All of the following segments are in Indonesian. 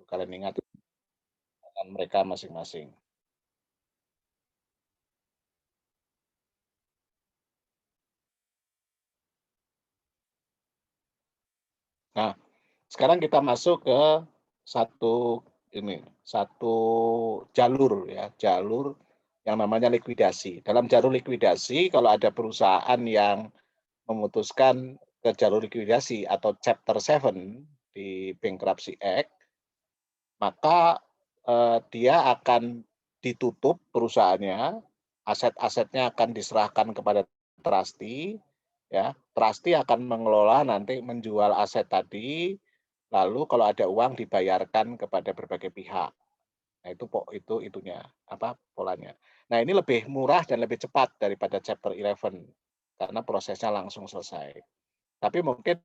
Kalian ingat kan mereka masing-masing. Nah, sekarang kita masuk ke satu satu jalur ya, jalur yang namanya likuidasi. Dalam jalur likuidasi kalau ada perusahaan yang memutuskan ke jalur likuidasi atau Chapter 7 di Bankruptcy Act, maka, dia akan ditutup perusahaannya, aset-asetnya akan diserahkan kepada trustee, ya. Trustee akan mengelola nanti menjual aset tadi, lalu kalau ada uang dibayarkan kepada berbagai pihak. Nah itu itunya, polanya. Nah ini lebih murah dan lebih cepat daripada Chapter 11, karena prosesnya langsung selesai. Tapi mungkin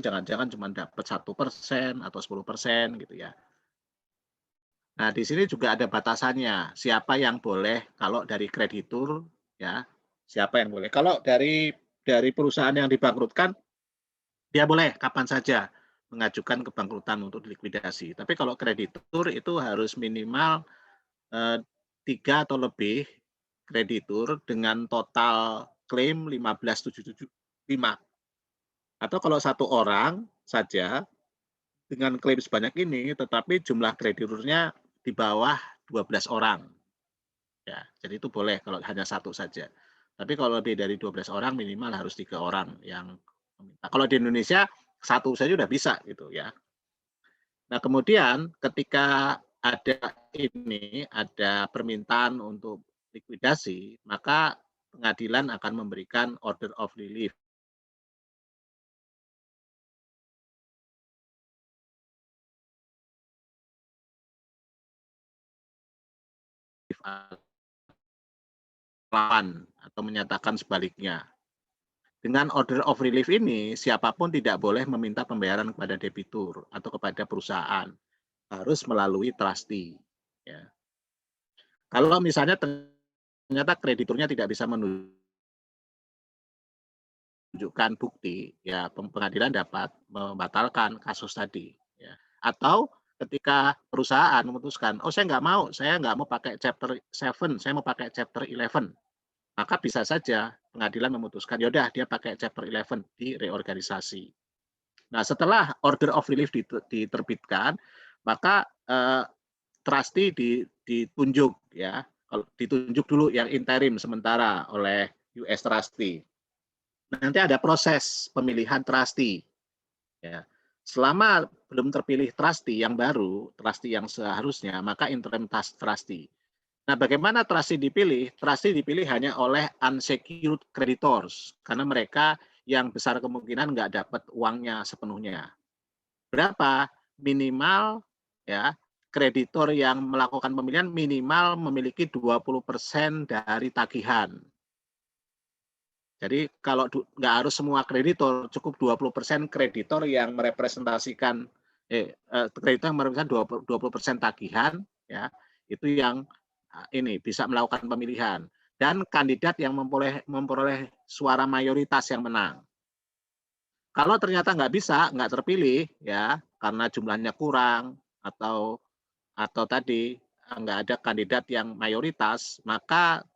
jangan-jangan cuma dapat 1% atau 10% gitu ya. Nah, di sini juga ada batasannya, siapa yang boleh kalau dari kreditur ya, siapa yang boleh. Kalau dari perusahaan yang dibangkrutkan, dia boleh kapan saja mengajukan kebangkrutan untuk dilikuidasi. Tapi kalau kreditur itu harus minimal 3 atau lebih kreditur dengan total klaim 15.775. Atau kalau satu orang saja dengan klaim sebanyak ini, tetapi jumlah krediturnya di bawah 12 orang. Ya, jadi itu boleh kalau hanya satu saja. Tapi kalau lebih dari 12 orang minimal harus 3 orang yang meminta. Kalau di Indonesia satu saja sudah bisa gitu ya. Nah, kemudian ketika ada permintaan untuk likuidasi, maka pengadilan akan memberikan order of relief. Atau menyatakan sebaliknya. Dengan order of relief ini, siapapun tidak boleh meminta pembayaran kepada debitur atau kepada perusahaan. Harus melalui trustee. Ya. Kalau misalnya ternyata krediturnya tidak bisa menunjukkan bukti, ya pengadilan dapat membatalkan kasus tadi. Ya. Atau ketika perusahaan memutuskan, oh saya nggak mau pakai chapter 7, saya mau pakai chapter 11. Maka bisa saja pengadilan memutuskan, yaudah dia pakai chapter 11 di reorganisasi. Nah, setelah order of relief diterbitkan, maka trustee ditunjuk ya, ditunjuk dulu yang interim sementara oleh US trustee. Nanti ada proses pemilihan trustee. Ya. Selama belum terpilih trustee yang baru, trustee yang seharusnya, maka interim trustee. Nah, bagaimana trustee dipilih? Trustee dipilih hanya oleh unsecured creditors, karena mereka yang besar kemungkinan nggak dapat uangnya sepenuhnya. Berapa? Minimal ya, kreditor yang melakukan pemilihan minimal memiliki 20% dari tagihan. Jadi kalau nggak harus semua kreditor, cukup 20% kreditor yang merepresentasikan kreditor yang merepresentasikan 20% tagihan, ya itu yang ini bisa melakukan pemilihan, dan kandidat yang memperoleh suara mayoritas yang menang. Kalau ternyata nggak terpilih ya karena jumlahnya kurang atau tadi nggak ada kandidat yang mayoritas, maka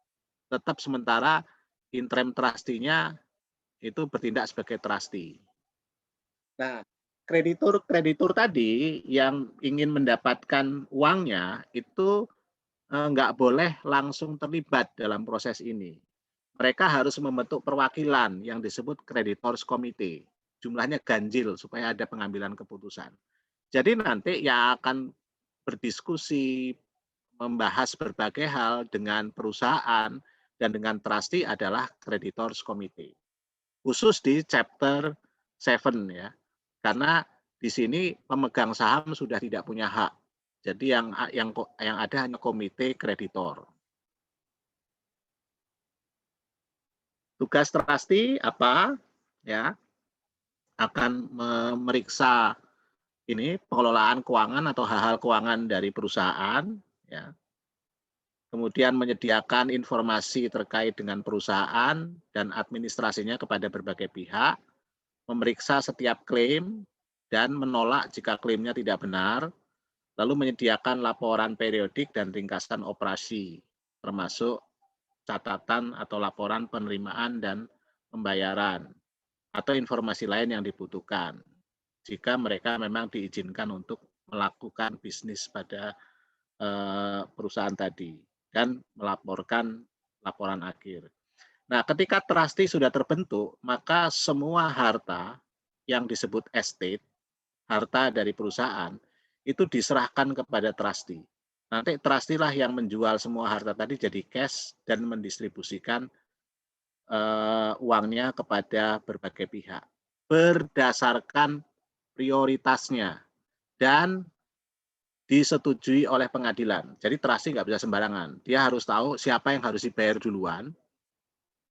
tetap sementara interim trustee-nya itu bertindak sebagai trustee. Nah, kreditur tadi yang ingin mendapatkan uangnya itu nggak boleh langsung terlibat dalam proses ini. Mereka harus membentuk perwakilan yang disebut creditors committee. Jumlahnya ganjil supaya ada pengambilan keputusan. Jadi nanti yang akan berdiskusi, membahas berbagai hal dengan perusahaan dan dengan trustee adalah creditors committee. Khusus di chapter 7 ya. Karena di sini pemegang saham sudah tidak punya hak. Jadi yang ada hanya komite kreditor. Tugas trustee apa? Ya, akan memeriksa ini pengelolaan keuangan atau hal-hal keuangan dari perusahaan. Ya. kemudian menyediakan informasi terkait dengan perusahaan dan administrasinya kepada berbagai pihak, memeriksa setiap klaim dan menolak jika klaimnya tidak benar, lalu menyediakan laporan periodik dan ringkasan operasi, termasuk catatan atau laporan penerimaan dan pembayaran, atau informasi lain yang dibutuhkan jika mereka memang diizinkan untuk melakukan bisnis pada perusahaan tadi dan melaporkan laporan akhir. Nah, ketika trustee sudah terbentuk, maka semua harta yang disebut estate, harta dari perusahaan, itu diserahkan kepada trustee. Nanti trustee lah yang menjual semua harta tadi jadi cash dan mendistribusikan uangnya kepada berbagai pihak berdasarkan prioritasnya dan disetujui oleh pengadilan. Jadi trustee nggak bisa sembarangan. Dia harus tahu siapa yang harus dibayar duluan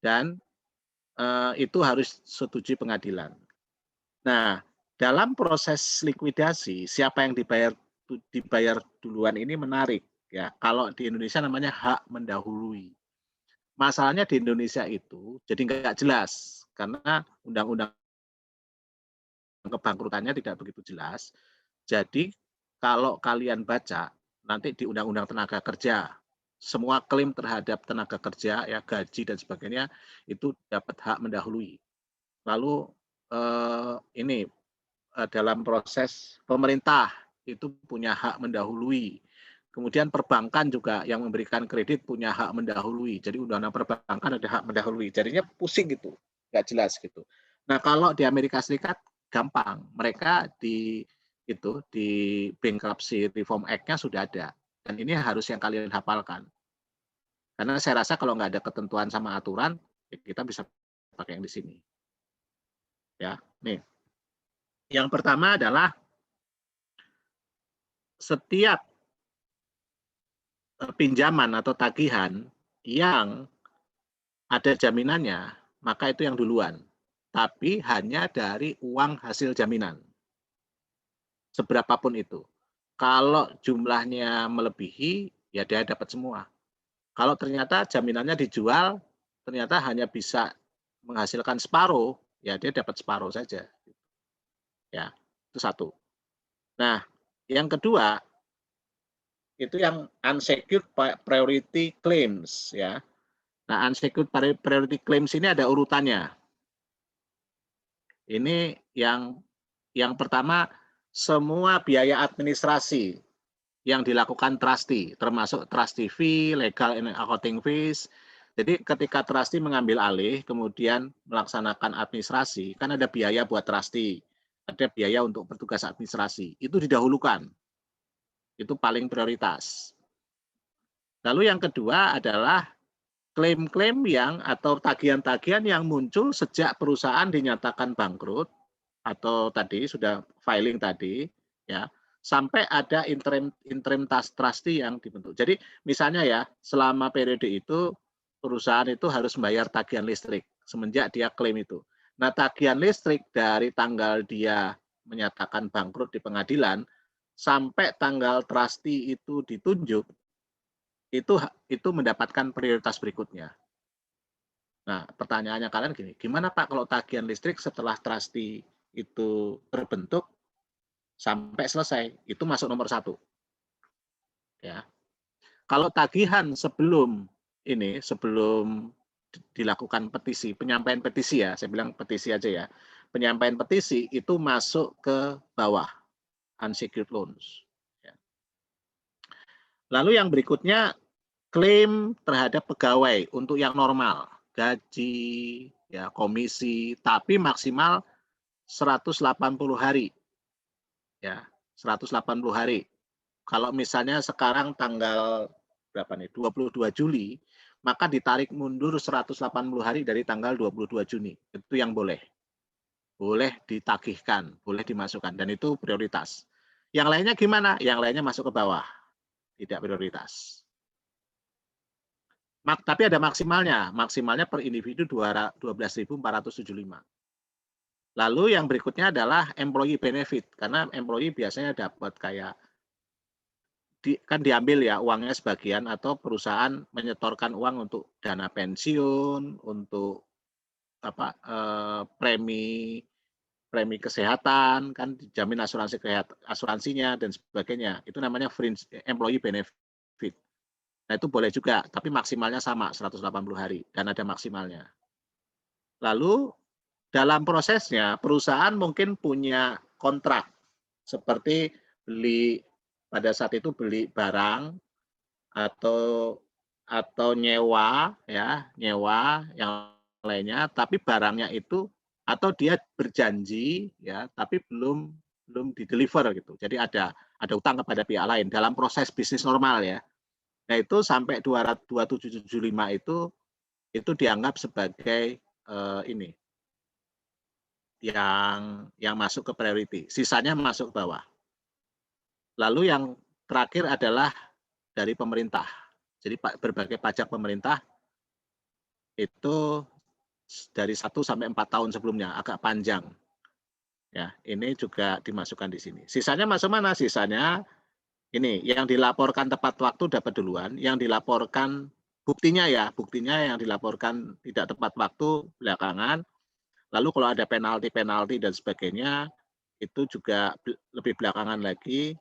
dan itu harus setujui pengadilan. Nah, dalam proses likuidasi, siapa yang dibayar duluan ini menarik ya. Kalau di Indonesia namanya hak mendahului. Masalahnya di Indonesia itu jadi nggak jelas karena undang-undang kebangkrutannya tidak begitu jelas. Jadi kalau kalian baca nanti di Undang-Undang Tenaga Kerja, semua klaim terhadap tenaga kerja ya gaji dan sebagainya itu dapat hak mendahului. Lalu ini dalam proses pemerintah itu punya hak mendahului. Kemudian perbankan juga yang memberikan kredit punya hak mendahului. Jadi undang-undang perbankan ada hak mendahului. Jadinya pusing gitu, nggak jelas gitu. Nah kalau di Amerika Serikat gampang, mereka di Bankruptcy Reform Act-nya sudah ada. Dan ini harus yang kalian hafalkan. Karena saya rasa kalau nggak ada ketentuan sama aturan, ya kita bisa pakai yang di sini. Ya, nih. Yang pertama adalah setiap pinjaman atau tagihan yang ada jaminannya, maka itu yang duluan. Tapi hanya dari uang hasil jaminan. Seberapapun itu. Kalau jumlahnya melebihi, ya dia dapat semua. Kalau ternyata jaminannya dijual, ternyata hanya bisa menghasilkan separuh, ya dia dapat separuh saja. Ya, itu satu. Nah, yang kedua, itu yang unsecured priority claims ya. Nah, unsecured priority claims ini ada urutannya. Ini yang pertama semua biaya administrasi yang dilakukan trustee, termasuk trustee fee, legal and accounting fees. Jadi ketika trustee mengambil alih, kemudian melaksanakan administrasi, kan ada biaya buat trustee, ada biaya untuk petugas administrasi. Itu didahulukan. Itu paling prioritas. Lalu yang kedua adalah klaim-klaim yang atau tagihan-tagihan yang muncul sejak perusahaan dinyatakan bangkrut atau tadi sudah filing tadi ya sampai ada interim trustee yang dibentuk. Jadi misalnya ya selama periode itu perusahaan itu harus membayar tagihan listrik semenjak dia klaim itu. Nah, tagihan listrik dari tanggal dia menyatakan bangkrut di pengadilan sampai tanggal trustee itu ditunjuk itu mendapatkan prioritas berikutnya. Nah, pertanyaannya kalian gini, gimana Pak kalau tagihan listrik setelah trustee itu terbentuk sampai selesai, itu masuk nomor 1. Ya. Kalau tagihan sebelum dilakukan petisi, penyampaian petisi ya, saya bilang petisi aja ya, penyampaian petisi itu masuk ke bawah, unsecured loans. Ya. Lalu yang berikutnya, klaim terhadap pegawai untuk yang normal, gaji, ya komisi, tapi maksimal 180 hari. Ya, 180 hari. Kalau misalnya sekarang tanggal berapa nih? 22 Juli, maka ditarik mundur 180 hari dari tanggal 22 Juni. Itu yang boleh. Boleh ditagihkan, boleh dimasukkan dan itu prioritas. Yang lainnya gimana? Yang lainnya masuk ke bawah. Tidak prioritas. Tapi ada maksimalnya. Maksimalnya per individu 12.475. Lalu yang berikutnya adalah employee benefit. Karena employee biasanya dapat kayak kan diambil ya uangnya sebagian atau perusahaan menyetorkan uang untuk dana pensiun, untuk premi kesehatan, kan dijamin asuransinya dan sebagainya. Itu namanya fringe employee benefit. Nah, itu boleh juga, tapi maksimalnya sama 180 hari dan ada maksimalnya. Lalu dalam prosesnya perusahaan mungkin punya kontrak seperti pada saat itu beli barang atau nyewa yang lainnya, tapi barangnya itu atau dia berjanji ya, tapi belum di-deliver gitu. Jadi ada utang kepada pihak lain dalam proses bisnis normal ya. Nah, itu sampai 2775 itu dianggap sebagai ini yang masuk ke priority. Sisanya masuk ke bawah. Lalu yang terakhir adalah dari pemerintah. Jadi berbagai pajak pemerintah itu dari 1 sampai 4 tahun sebelumnya, agak panjang. Ya, ini juga dimasukkan di sini. Sisanya masuk mana? Sisanya ini yang dilaporkan tepat waktu dapat duluan, yang dilaporkan buktinya yang dilaporkan tidak tepat waktu belakangan. Lalu kalau ada penalti dan sebagainya itu juga lebih belakangan lagi,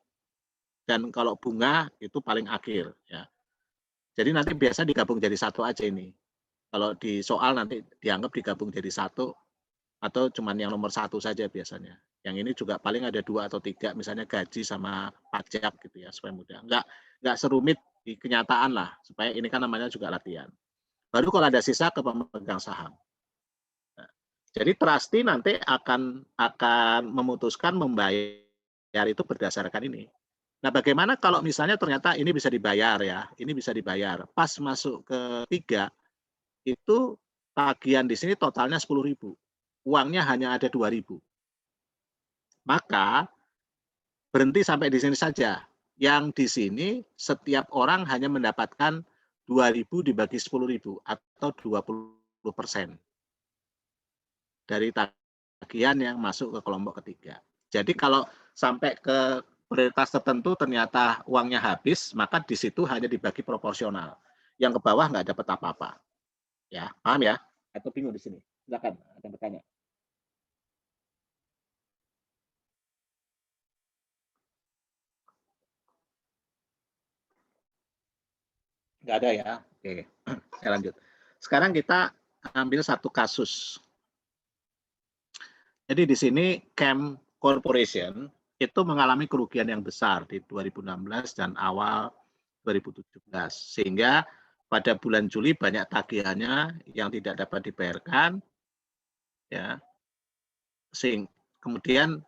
dan kalau bunga itu paling akhir ya. Jadi nanti biasa digabung jadi satu aja ini. Kalau di soal nanti dianggap digabung jadi satu atau cuman yang nomor satu saja biasanya. Yang ini juga paling ada 2 atau 3, misalnya gaji sama pajak gitu ya, supaya mudah. Nggak serumit di kenyataan lah, supaya ini kan namanya juga latihan. Baru kalau ada sisa ke pemegang saham. Nah, jadi trustee nanti akan memutuskan membayar itu berdasarkan ini. Nah, bagaimana kalau misalnya ternyata ini bisa dibayar ya, ini bisa dibayar. Pas masuk ke 3, itu tagihan di sini totalnya 10.000. Uangnya hanya ada 2.000. Maka berhenti sampai di sini saja. Yang di sini setiap orang hanya mendapatkan 2.000 dibagi 10.000 atau 20% dari tagihan yang masuk ke kelompok ketiga. Jadi kalau sampai ke prioritas tertentu ternyata uangnya habis, maka di situ hanya dibagi proporsional. Yang ke bawah nggak dapat apa-apa. Ya, paham ya? Atau bingung di sini? Silakan, ada bertanya. Nggak ada ya? Oke, saya lanjut. Sekarang kita ambil satu kasus. Jadi di sini Camp Corporation itu mengalami kerugian yang besar di 2016 dan awal 2017. Sehingga pada bulan Juli banyak tagihannya yang tidak dapat dibayarkan. Ya, kemudian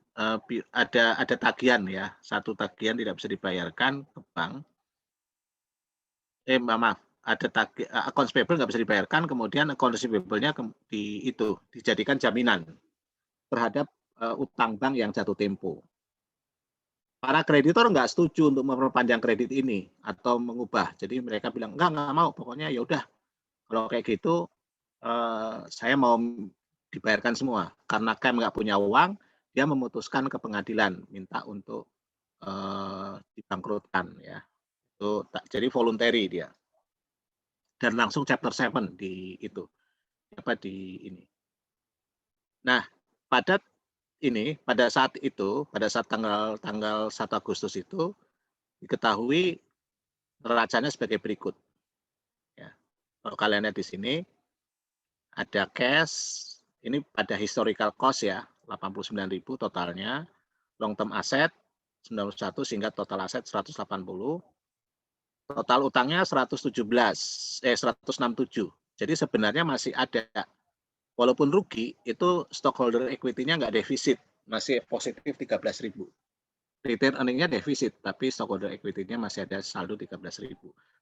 ada tagihan ya, satu tagihan tidak bisa dibayarkan ke bank. Maaf, ada accounts payable nggak bisa dibayarkan, kemudian accounts receivable-nya dijadikan jaminan terhadap utang bank yang jatuh tempo. Para kreditor nggak setuju untuk memperpanjang kredit ini atau mengubah. Jadi mereka bilang nggak mau, pokoknya ya udah kalau kayak gitu saya mau dibayarkan semua. Karena Camp nggak punya uang, dia memutuskan ke pengadilan minta untuk dibangkrutkan ya. Jadi voluntary dia. Dan langsung chapter 7 di ini. Nah, pada saat tanggal 1 Agustus itu diketahui neracanya sebagai berikut. Ya. Kalau kalian lihat di sini ada cash, ini pada historical cost ya, 89.000 totalnya, long term asset 91 sehingga total aset 180. Total utangnya 167. Jadi sebenarnya masih ada. Walaupun rugi, itu stockholder equity-nya nggak defisit, masih positif 13.000. Return earning-nya defisit, tapi stockholder equity-nya masih ada saldo 13.000.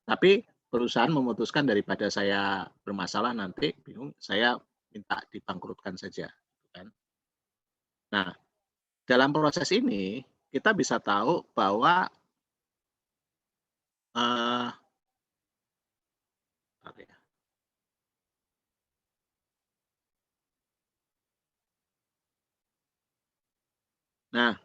Tapi perusahaan memutuskan daripada saya bermasalah nanti, bingung, saya minta dibangkrutkan saja. Kan? Nah, dalam proses ini, kita bisa tahu bahwa nah,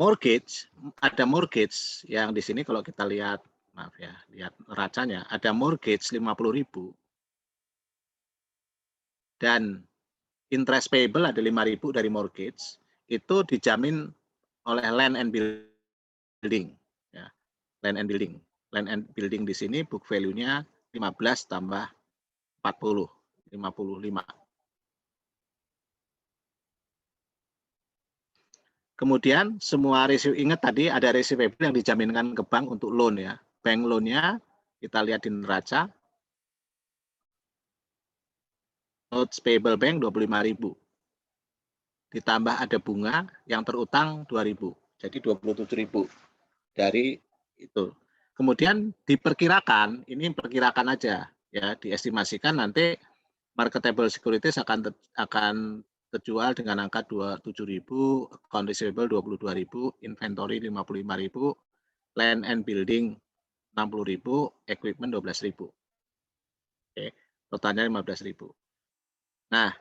Mortgage, ada mortgage yang di sini kalau kita lihat, maaf ya, lihat neracanya, ada mortgage 50.000 dan interest payable ada 5.000 dari mortgage, itu dijamin oleh land and building. Ya, land and building. Land and building di sini book value-nya 15 tambah 40, 55. Kemudian semua resiko, ingat tadi ada receivable yang dijaminkan ke bank untuk loan ya. Bank loan-nya kita lihat di neraca, notes payable bank 25.000. Ditambah ada bunga yang terutang 2.000. Jadi 27.000 dari itu. Kemudian diperkirakan, ini perkirakan aja ya, diestimasikan nanti marketable securities akan terjual dengan angka 27.000, account receivable 22.000, inventory 55.000, land and building 60.000, equipment 12.000. Oke, totalnya 15.000. Nah,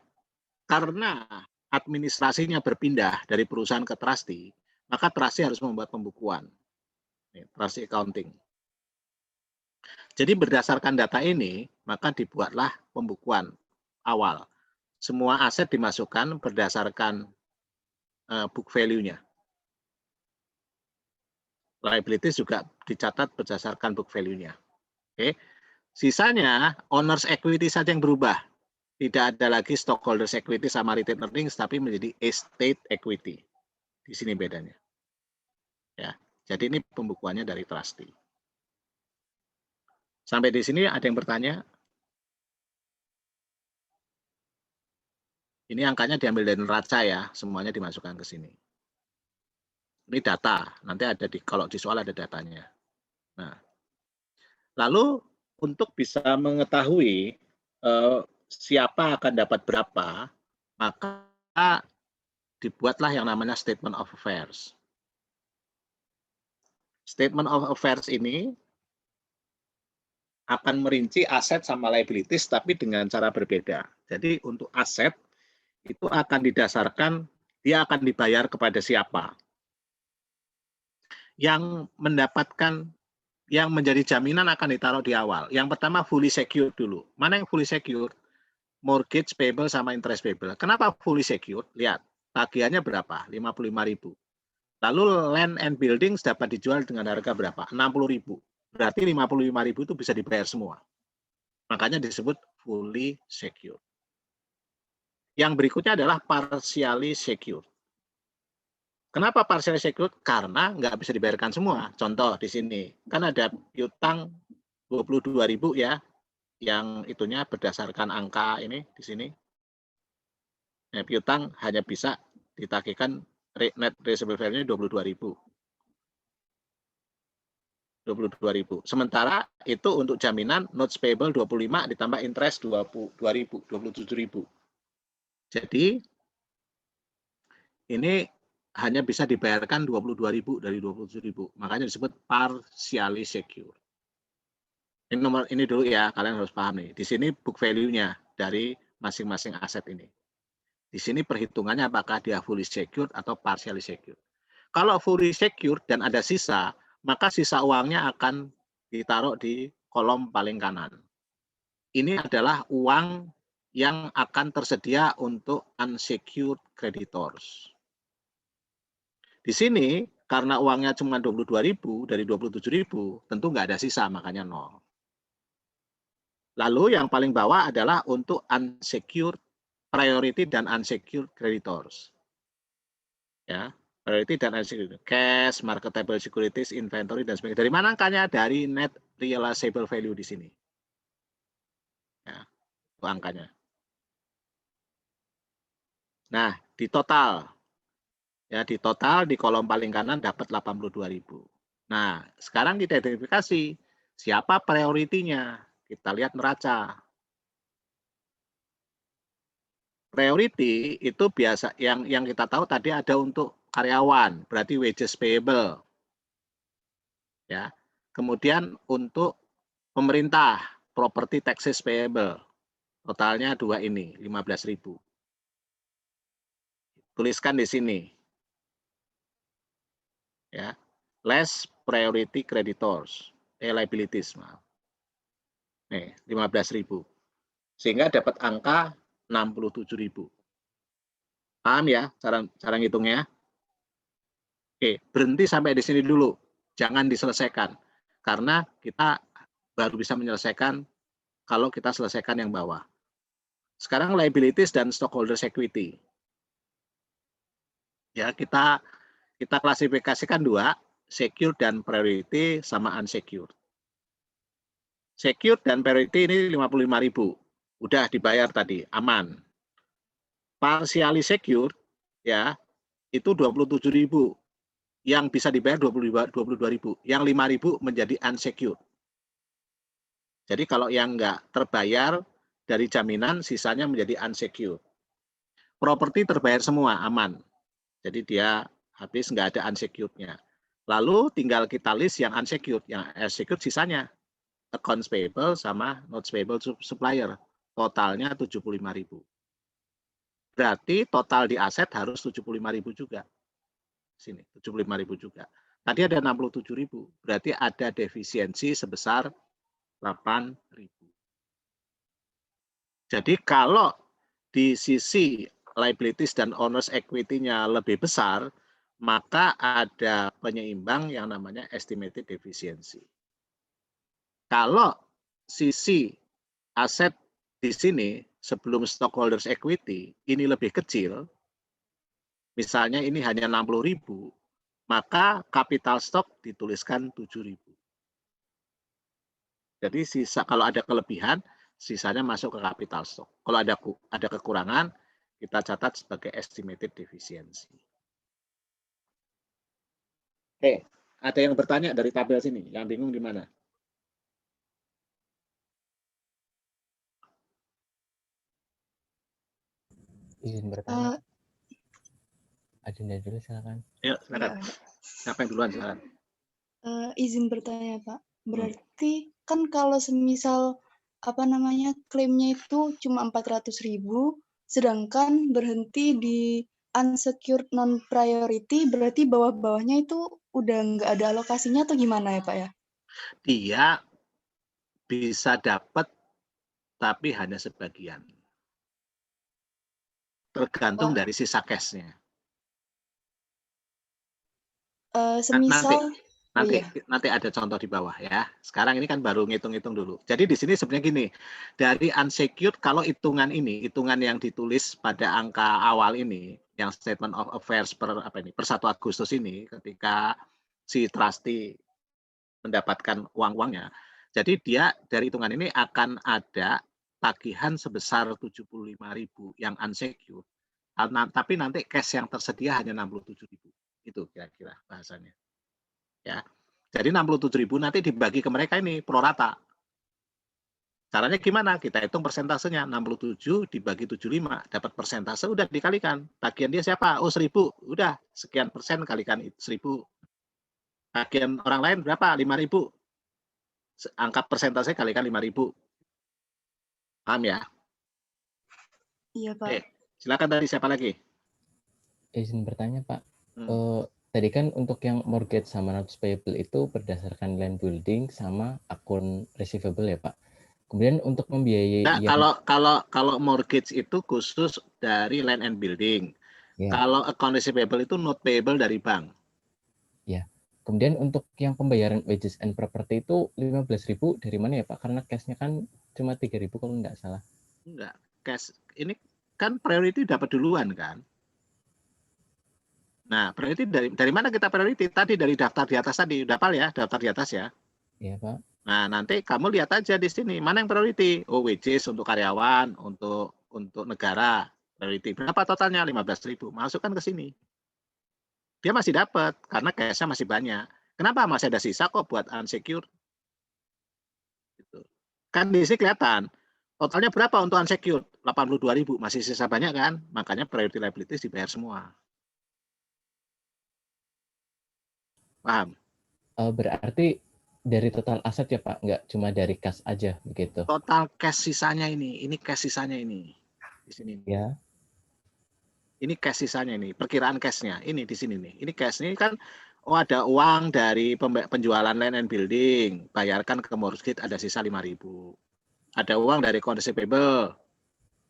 karena administrasinya berpindah dari perusahaan ke trustee, maka trustee harus membuat pembukuan, trustee accounting. Jadi berdasarkan data ini, maka dibuatlah pembukuan awal. Semua aset dimasukkan berdasarkan book value-nya. Liabilities juga dicatat berdasarkan book value-nya. Oke. Sisanya owners equity saja yang berubah. Tidak ada lagi stockholders equity sama retained earnings, tapi menjadi estate equity. Di sini bedanya. Ya. Jadi ini pembukuannya dari trustee. Sampai di sini ada yang bertanya? Ini angkanya diambil dari neraca ya, semuanya dimasukkan ke sini. Ini data, nanti ada kalau di soal ada datanya. Nah, lalu untuk bisa mengetahui siapa akan dapat berapa, maka dibuatlah yang namanya statement of affairs. Statement of affairs ini akan merinci aset sama liabilities tapi dengan cara berbeda. Jadi untuk aset itu akan didasarkan dia akan dibayar kepada siapa. Yang mendapatkan, yang menjadi jaminan akan ditaruh di awal. Yang pertama fully secured dulu. Mana yang fully secured? Mortgage payable sama interest payable. Kenapa fully secured? Lihat, tagihannya berapa? 55.000. Lalu land and buildings dapat dijual dengan harga berapa? 60.000. Berarti 55.000 itu bisa dibayar semua. Makanya disebut fully secured. Yang berikutnya adalah partially secured. Kenapa partially secured? Karena nggak bisa dibayarkan semua. Contoh di sini, kan ada piutang 22.000 ya, yang itunya berdasarkan angka ini di sini. Nah, piutang hanya bisa ditagihkan net receivable value 22.000. 22.000. Sementara itu untuk jaminan notes payable 25 ditambah interest 2.000, 27.000. Jadi ini hanya bisa dibayarkan 22.000 dari 27.000. Makanya disebut partially secure. Ini dulu ya, kalian harus paham nih. Di sini book value-nya dari masing-masing aset ini. Di sini perhitungannya apakah dia fully secured atau partially secured. Kalau fully secured dan ada sisa, maka sisa uangnya akan ditaruh di kolom paling kanan. Ini adalah uang yang akan tersedia untuk unsecured creditors. Di sini, karena uangnya cuma 22.000 dari 27.000, tentu nggak ada sisa, makanya 0. Lalu yang paling bawah adalah untuk unsecured priority dan unsecured creditors. Ya, priority dan unsecured. Cash, marketable securities, inventory, dan sebagainya. Dari mana angkanya? Dari net realizable value di sini. Ya, itu angkanya. Nah, di total. Ya, di total di kolom paling kanan dapat 82.000. Nah, sekarang kita identifikasi siapa prioritinya. Kita lihat neraca. Priority itu biasa yang kita tahu tadi ada untuk karyawan, berarti wages payable. Ya. Kemudian untuk pemerintah, property taxes payable. Totalnya 2 ini, 15.000. Tuliskan di sini. ya, less priority creditors, liabilities, maaf. Nih, 15.000. Sehingga dapat angka 67.000. Paham ya cara ngitungnya? Oke, berhenti sampai di sini dulu. Jangan diselesaikan. Karena kita baru bisa menyelesaikan kalau kita selesaikan yang bawah. Sekarang liabilities dan stockholders equity. Ya, kita klasifikasikan dua, secure dan priority sama unsecured. Secure dan priority ini 55.000. Udah dibayar tadi, aman. Partially secure ya, itu 27.000. Yang bisa dibayar 22.000. Yang 5.000 menjadi unsecured. Jadi kalau yang nggak terbayar dari jaminan, sisanya menjadi unsecured. Properti terbayar semua, aman. Jadi dia habis nggak ada unsecured-nya. Lalu tinggal kita list yang unsecured. Yang unsecured sisanya. Accounts payable sama notes payable supplier. Totalnya 75.000. Berarti total di aset harus 75.000 juga. Sini, 75.000 juga. Tadi ada 67.000. Berarti ada defisiensi sebesar 8.000. Jadi kalau di sisi liabilities dan owners equity-nya lebih besar, maka ada penyeimbang yang namanya estimated deficiency. Kalau sisi aset di sini sebelum stockholders equity ini lebih kecil, misalnya ini hanya 60.000, maka capital stock dituliskan 7.000. Jadi sisa kalau ada kelebihan, sisanya masuk ke capital stock. Kalau ada kekurangan, kita catat sebagai estimated deficiency. Oke, ada yang bertanya dari tabel sini, yang bingung di mana? Izin bertanya. Adinda dulu silakan. Ya, silakan. Siapa yang duluan silakan? Izin bertanya Pak. Berarti kan kalau semisal klaimnya itu cuma 400.000, sedangkan berhenti di unsecured non priority, berarti bawah-bawahnya itu udah nggak ada alokasinya atau gimana ya Pak ya? Dia bisa dapat tapi hanya sebagian. Tergantung dari sisa cash-nya. Semisal Nanti ada contoh di bawah ya. Sekarang ini kan baru ngitung-ngitung dulu. Jadi di sini sebenarnya gini, dari unsecured kalau hitungan yang ditulis pada angka awal ini, yang statement of affairs per 1 Agustus ini, ketika si trustee mendapatkan uang-uangnya, jadi dia dari hitungan ini akan ada tagihan sebesar 75.000 yang unsecured, tapi nanti cash yang tersedia hanya 67.000. Itu kira-kira bahasanya. Ya. Jadi 67.000 nanti dibagi ke mereka ini pro rata. Caranya gimana? Kita hitung persentasenya. 67 dibagi 75 dapat persentase, udah dikalikan. Bagian dia siapa? Oh 1.000. Udah sekian persen kalikan 1.000. Bagian orang lain berapa? 5.000. Angka persentase kalikan 5.000. Paham ya? Iya Pak. Oke, silakan tadi siapa lagi? Izin bertanya Pak. Tadi kan untuk yang mortgage sama notes payable itu berdasarkan land building sama akun receivable ya Pak. Kemudian untuk membiayai kalau mortgage itu khusus dari land and building. Ya. Kalau account receivable itu note payable dari bank. Ya. Kemudian untuk yang pembayaran wages and property itu 15.000 dari mana ya Pak? Karena cash-nya kan cuma 3.000 kalau nggak salah. Enggak, cash ini kan priority dapat duluan kan. Nah, priority dari mana kita priority? Tadi dari daftar di atas tadi, udah hafal ya, daftar di atas ya. Iya, Pak. Nah, nanti kamu lihat aja di sini, mana yang priority? Oh, wages untuk karyawan, untuk negara. Priority berapa totalnya? 15.000. Masukkan ke sini. Dia masih dapat, karena cash-nya masih banyak. Kenapa? Masih ada sisa kok buat unsecured. Gitu. Kan di sini kelihatan, totalnya berapa untuk unsecured? 82.000, masih sisa banyak kan? Makanya priority liabilities dibayar semua. Paham? Berarti dari total aset ya Pak, nggak cuma dari cash aja begitu. Total cash sisanya ini cash sisanya ini. Di sini. Ya. Ini cash sisanya ini, perkiraan cash-nya. Ini di sini nih. Ini cash ini kan oh ada uang dari penjualan land and building, bayarkan ke mortgage ada sisa 5.000. Ada uang dari receivable,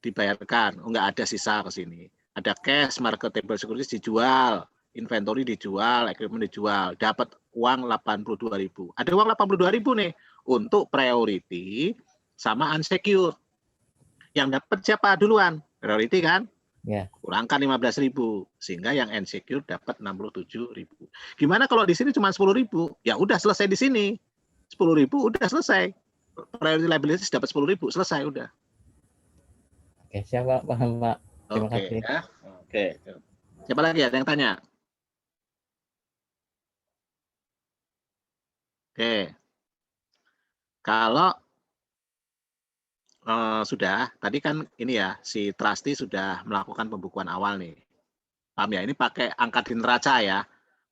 dibayarkan, oh nggak ada sisa ke sini. Ada cash, marketable securities dijual, inventory dijual, equipment dijual, dapat uang 82.000. Ada uang 82.000 nih untuk priority sama unsecured. Yang dapat siapa duluan? Priority kan? Ya. Kurangkan 15.000 sehingga yang unsecured dapat 67.000. Gimana kalau di sini cuma 10.000? Ya udah selesai di sini. 10.000 udah selesai. Priority liabilities dapat 10.000 selesai udah. Oke, siap Pak, paham Pak. Terima kasih. Ya. Oke. Siapa lagi ada yang tanya? Oke. Kalau sudah, tadi kan ini ya, si trustee sudah melakukan pembukuan awal nih. Paham ya? Ini pakai angka di neraca ya,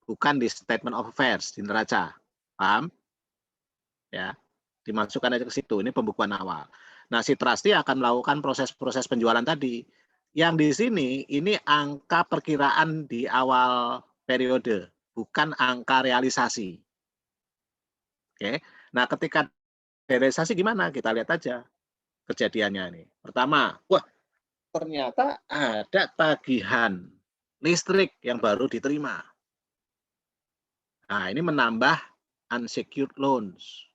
bukan di statement of affairs, di neraca. Paham? Ya, dimasukkan aja ke situ. Ini pembukuan awal. Nah, si trustee akan melakukan proses-proses penjualan tadi. Yang di sini, ini angka perkiraan di awal periode, bukan angka realisasi. Oke. Nah, ketika realisasi gimana? Kita lihat aja kejadiannya ini. Pertama, wah ternyata ada tagihan listrik yang baru diterima. Nah, ini menambah unsecured loans.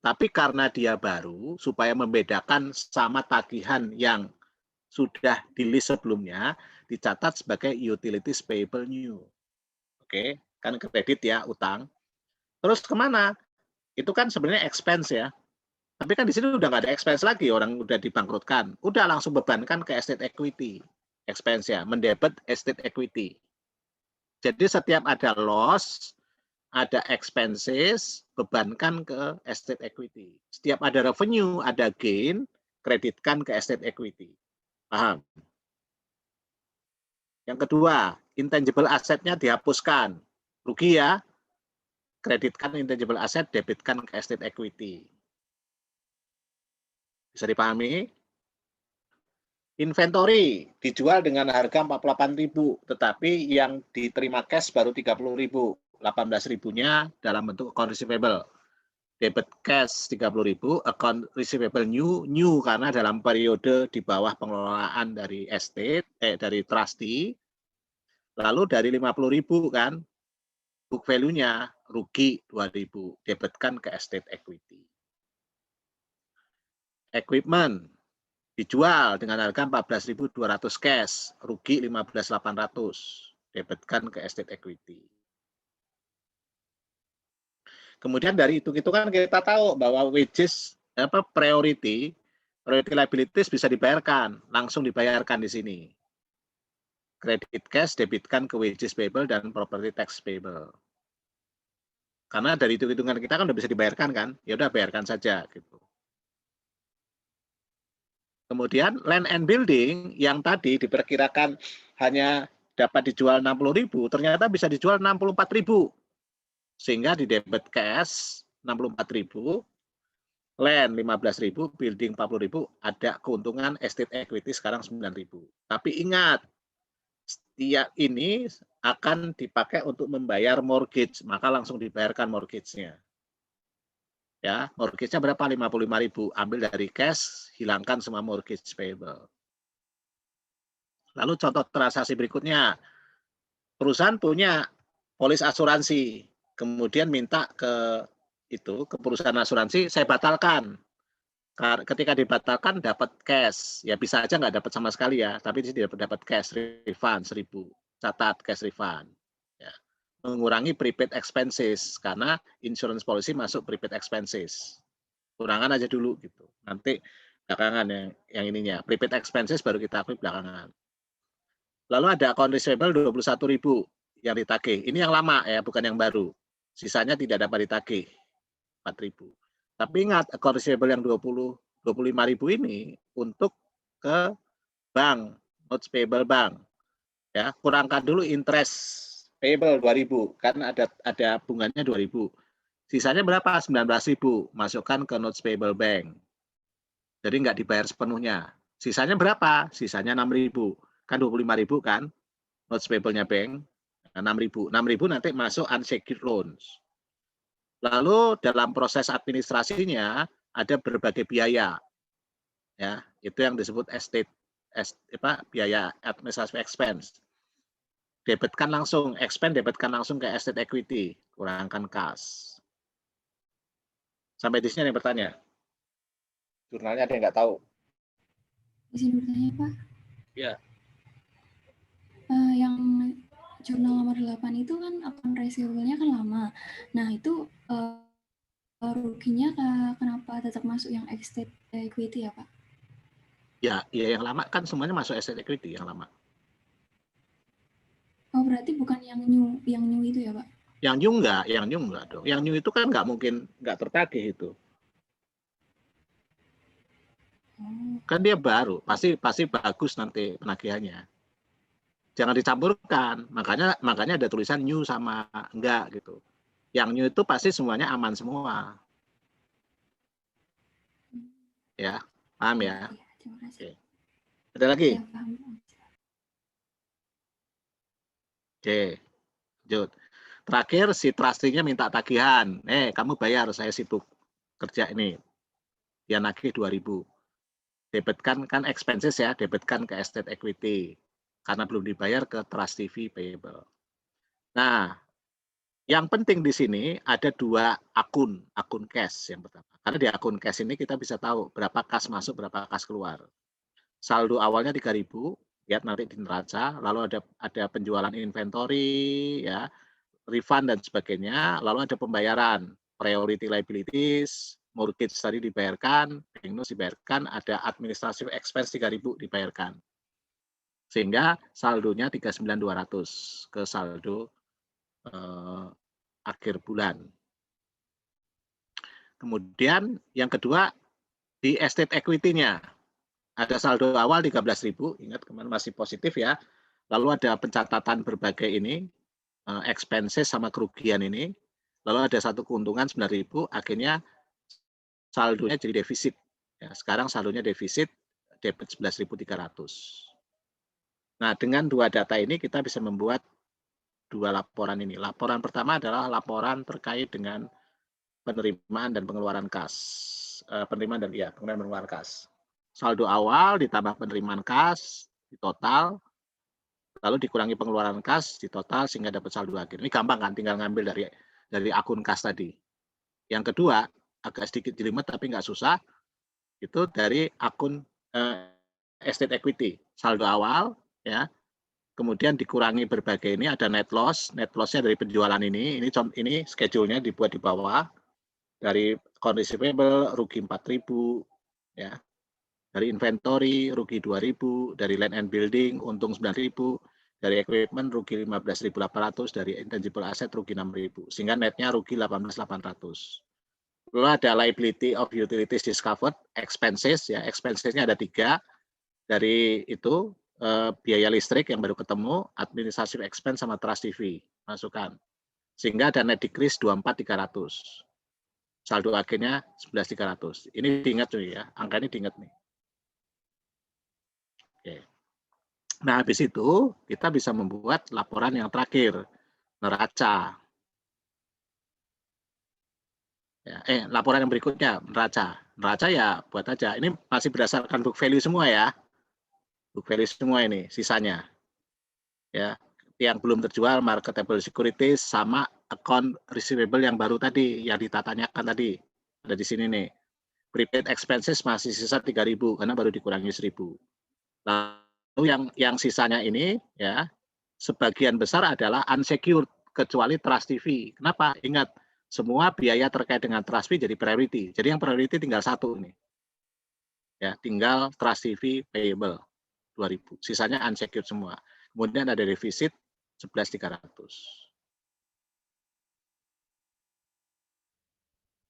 Tapi karena dia baru, supaya membedakan sama tagihan yang sudah di list sebelumnya, dicatat sebagai utilities payable new. Oke, kan kredit ya, utang. Terus kemana? Itu kan sebenarnya expense ya. Tapi kan di sini udah nggak ada expense lagi, orang udah dibangkrutkan. Udah langsung bebankan ke estate equity. Expense ya, mendebet estate equity. Jadi setiap ada loss, ada expenses, bebankan ke estate equity. Setiap ada revenue, ada gain, kreditkan ke estate equity. Paham? Yang kedua, intangible asset-nya dihapuskan. Rugi ya, kreditkan intangible asset, debitkan ke estate equity. Bisa dipahami? Inventory dijual dengan harga 48.000, tetapi yang diterima cash baru 30.000. 18.000-nya dalam bentuk account receivable. Debit cash 30.000, account receivable new karena dalam periode di bawah pengelolaan dari dari trustee. Lalu dari 50.000 kan book value-nya rugi 2.000, debitkan ke estate equity. Equipment dijual dengan harga 14.200 cash, rugi 15.800, debitkan ke estate equity. Kemudian dari itu kan kita tahu bahwa wages priority liabilities bisa dibayarkan, langsung dibayarkan di sini. Credit cash debitkan ke wages payable dan property tax payable. Karena dari hitung-hitungan kita kan udah bisa dibayarkan kan, ya udah bayarkan saja gitu. Kemudian land and building yang tadi diperkirakan hanya dapat dijual 60.000, ternyata bisa dijual 64.000. Sehingga di debit cash 64.000, land 15.000, building 40.000, ada keuntungan estate equity sekarang 9.000. Tapi ingat, setiap ini akan dipakai untuk membayar mortgage, maka langsung dibayarkan mortgage-nya. Ya, mortgage-nya berapa? 55.000. Ambil dari cash, hilangkan semua mortgage payable. Lalu contoh transaksi berikutnya. Perusahaan punya polis asuransi, kemudian minta ke perusahaan asuransi, saya batalkan. Ketika dibatalkan dapat cash, ya bisa aja nggak dapat sama sekali ya, tapi dia dapat cash refund 1.000. Catat cash refund. Ya. Mengurangi prepaid expenses karena insurance policy masuk prepaid expenses. Kurangan aja dulu gitu. Nanti belakangan yang ininya prepaid expenses baru kita akui belakangan. Lalu ada account receivable 21.000 yang ditagih. Ini yang lama ya, bukan yang baru. Sisanya tidak dapat ditagih 4.000. Tapi ingat account receivable yang 25.000 ini untuk ke bank, notes payable bank. Ya, kurangkan dulu interest payable 2.000, kan ada bunganya 2.000. Sisanya berapa? 19.000, masukkan ke notes payable bank. Jadi nggak dibayar sepenuhnya. Sisanya berapa? Sisanya 6.000. Kan 25.000 kan? Notes payable-nya bank. Nah, 6.000 nanti masuk unsecured loans. Lalu dalam proses administrasinya ada berbagai biaya, ya itu yang disebut biaya administrative expense. Debitkan langsung, expense debitkan langsung ke estate equity, kurangkan kas. Sampai di sini ada yang bertanya. Jurnalnya ada yang nggak tahu? Izin bertanya, Pak. Ya. Yang jurnal nomor 8 itu kan akun receivable-nya kan lama. Nah, itu ruginya kenapa tetap masuk yang estate equity ya, Pak? Ya, yang lama kan semuanya masuk estate equity yang lama. Oh, berarti bukan yang new itu ya, Pak? Yang new enggak dong. Yang new itu kan nggak mungkin nggak tertagih itu. Kan dia baru, pasti bagus nanti penagihannya. Jangan dicampurkan, makanya ada tulisan new sama enggak gitu. Yang new itu pasti semuanya aman semua. Ya, paham ya? Iya, terima kasih. Oke. Ada lagi? Ya, paham. Oke, lanjut. Terakhir si trustee-nya minta tagihan. Kamu bayar, saya sibuk kerja ini. Dia nagih 2.000. Debitkan kan expenses ya, debitkan ke estate equity. Karena belum dibayar ke trustee fee payable. Nah, yang penting di sini ada 2 akun cash yang pertama. Karena di akun cash ini kita bisa tahu berapa kas masuk, berapa kas keluar. Saldo awalnya 3.000, lihat nanti di neraca, lalu ada penjualan inventory, ya, refund dan sebagainya, lalu ada pembayaran, priority liabilities, mortgage tadi dibayarkan, bank notes dibayarkan, ada administrative expense 3.000 dibayarkan. Sehingga saldonya 39.200 ke saldo akhir bulan. Kemudian yang kedua di estate equity-nya ada saldo awal 13.000, ingat kemarin masih positif ya. Lalu ada pencatatan berbagai ini, expenses sama kerugian ini. Lalu ada satu keuntungan 9.000, akhirnya saldonya jadi defisit. Ya, sekarang saldonya defisit, debit 11.300. Nah, dengan 2 data ini kita bisa membuat 2 laporan ini. Laporan pertama adalah laporan terkait dengan penerimaan dan pengeluaran kas. Penerimaan dan pengeluaran kas. Saldo awal ditambah penerimaan kas di total, lalu dikurangi pengeluaran kas di total sehingga dapat saldo akhir. Ini gampang kan, tinggal ngambil dari akun kas tadi. Yang kedua, agak sedikit jelimet tapi nggak susah, itu dari akun estate equity. Saldo awal, ya, kemudian dikurangi berbagai ini, ada net loss-nya dari penjualan ini schedule-nya dibuat di bawah, dari account receivable rugi 4.000, ya. Dari inventory rugi 2.000, dari land and building untung 9.000, dari equipment rugi 15.800, dari intangible asset rugi 6.000, sehingga netnya rugi 18.800. Lalu ada liability of utilities discovered, expenses, ya, expensesnya ada 3, dari itu biaya listrik yang baru ketemu, administrative expense sama trustee fee, masukkan. Sehingga ada net decrease 24.300. Saldo akhirnya 11.300. Ini diingat tuh ya, angka ini diingat nih. Oke. Nah, habis itu kita bisa membuat laporan yang terakhir, neraca. Ya, laporan yang berikutnya, neraca. Neraca ya buat aja. Ini masih berdasarkan book value semua ya. Book value semua ini sisanya. Ya, yang belum terjual marketable securities sama account receivable yang baru tadi yang ditatanyakan tadi. Ada di sini nih. Prepaid expenses masih sisa 3.000 karena baru dikurangi 1.000. Lalu yang sisanya ini ya sebagian besar adalah unsecured kecuali trustee fee. Kenapa? Ingat, semua biaya terkait dengan trust fee jadi priority. Jadi yang priority tinggal 1 nih. Ya, tinggal trustee fee payable 2.000. Sisanya unsecured semua. Kemudian ada defisit 11.300.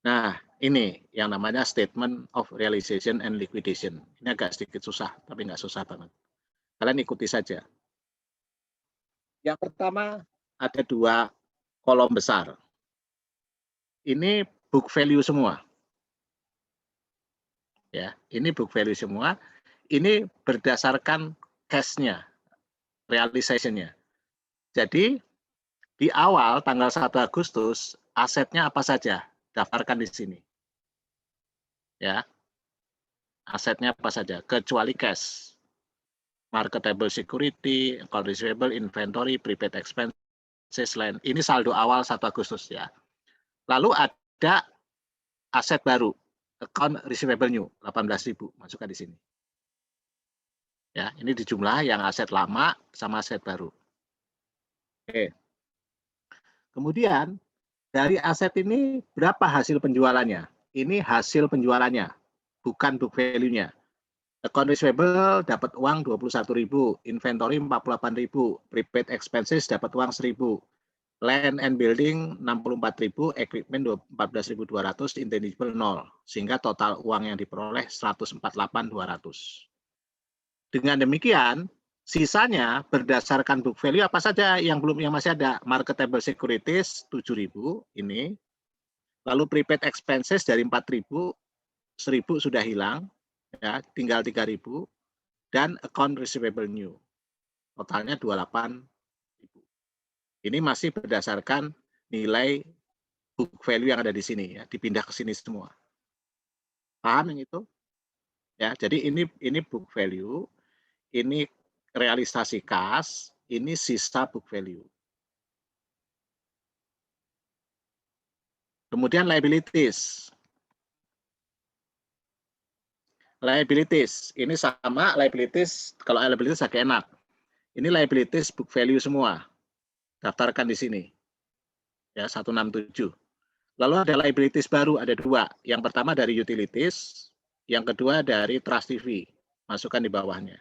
Nah, ini yang namanya statement of realization and liquidation. Ini agak sedikit susah, tapi nggak susah banget. Kalian ikuti saja. Yang pertama ada 2 kolom besar. Ini book value semua. Ya, ini book value semua. Ini berdasarkan cash-nya, realization-nya. Jadi Di awal tanggal 1 Agustus, asetnya apa saja? Daftarkan di sini. Ya. Asetnya apa saja? Kecuali cash. Marketable security, account receivable, inventory, prepaid expenses, lain. Ini saldo awal 1 Agustus ya. Lalu ada aset baru, account receivable new, 18.000, masukkan di sini. Ya, ini dijumlah yang aset lama sama aset baru. Oke. Kemudian dari aset ini berapa hasil penjualannya? Ini hasil penjualannya, bukan book value-nya. Account receivable dapat uang 21.000, inventory 48.000, prepaid expenses dapat uang 1.000, land and building 64.000, equipment 14.200, intangible 0, sehingga total uang yang diperoleh 148.200. Dengan demikian, sisanya berdasarkan book value apa saja yang masih ada? Marketable securities 7.000 ini, lalu prepaid expenses dari 4.000, 1.000 sudah hilang, ya, tinggal 3.000, dan account receivable new. Totalnya 28.000. Ini masih berdasarkan nilai book value yang ada di sini, ya, dipindah ke sini semua. Paham yang itu? Ya, jadi ini book value, ini realisasi kas, ini sisa book value. Kemudian liabilities. Liabilities, ini sama liabilities, kalau liabilities agak enak. Ini liabilities book value semua. Daftarkan di sini. Ya, 167. Lalu ada liabilities baru, ada 2. Yang pertama dari utilities, yang kedua dari Trust TV. Masukkan di bawahnya.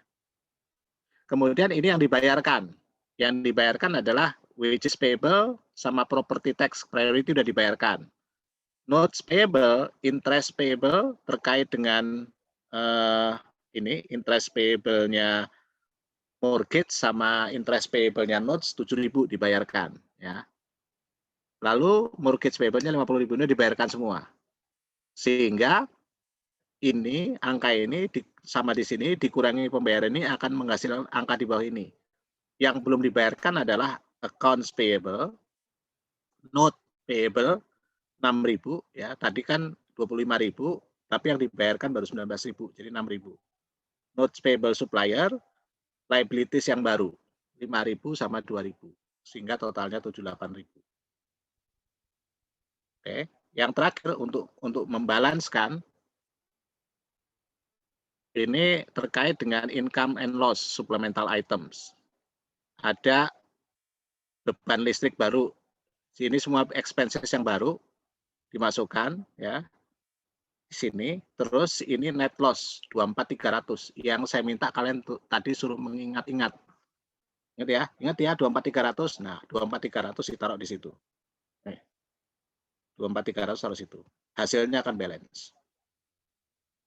Kemudian ini yang dibayarkan. Yang dibayarkan adalah wages payable sama property tax priority sudah dibayarkan. Notes payable, interest payable terkait dengan ini interest payable-nya mortgage sama interest payable-nya notes 7.000 dibayarkan, ya. Lalu mortgage payable-nya 50.000 ini dibayarkan semua. Sehingga ini angka ini sama di sini dikurangi pembayaran ini akan menghasilkan angka di bawah ini. Yang belum dibayarkan adalah accounts payable, note payable 6.000, ya. Tadi kan 25.000, tapi yang dibayarkan baru 19.000, jadi 6.000. Notes payable supplier, liabilities yang baru 5.000 sama 2.000, sehingga totalnya 78.000. Oke, yang terakhir untuk membalanskan ini terkait dengan income and loss supplemental items. Ada beban listrik baru. Sini semua expenses yang baru dimasukkan, ya. Di sini, terus ini net loss 24.300 yang saya minta kalian tadi suruh mengingat-ingat. Ingat ya 24.300. Nah, 24.300 ditaruh di situ. 24.300 taruh situ. Hasilnya akan balance.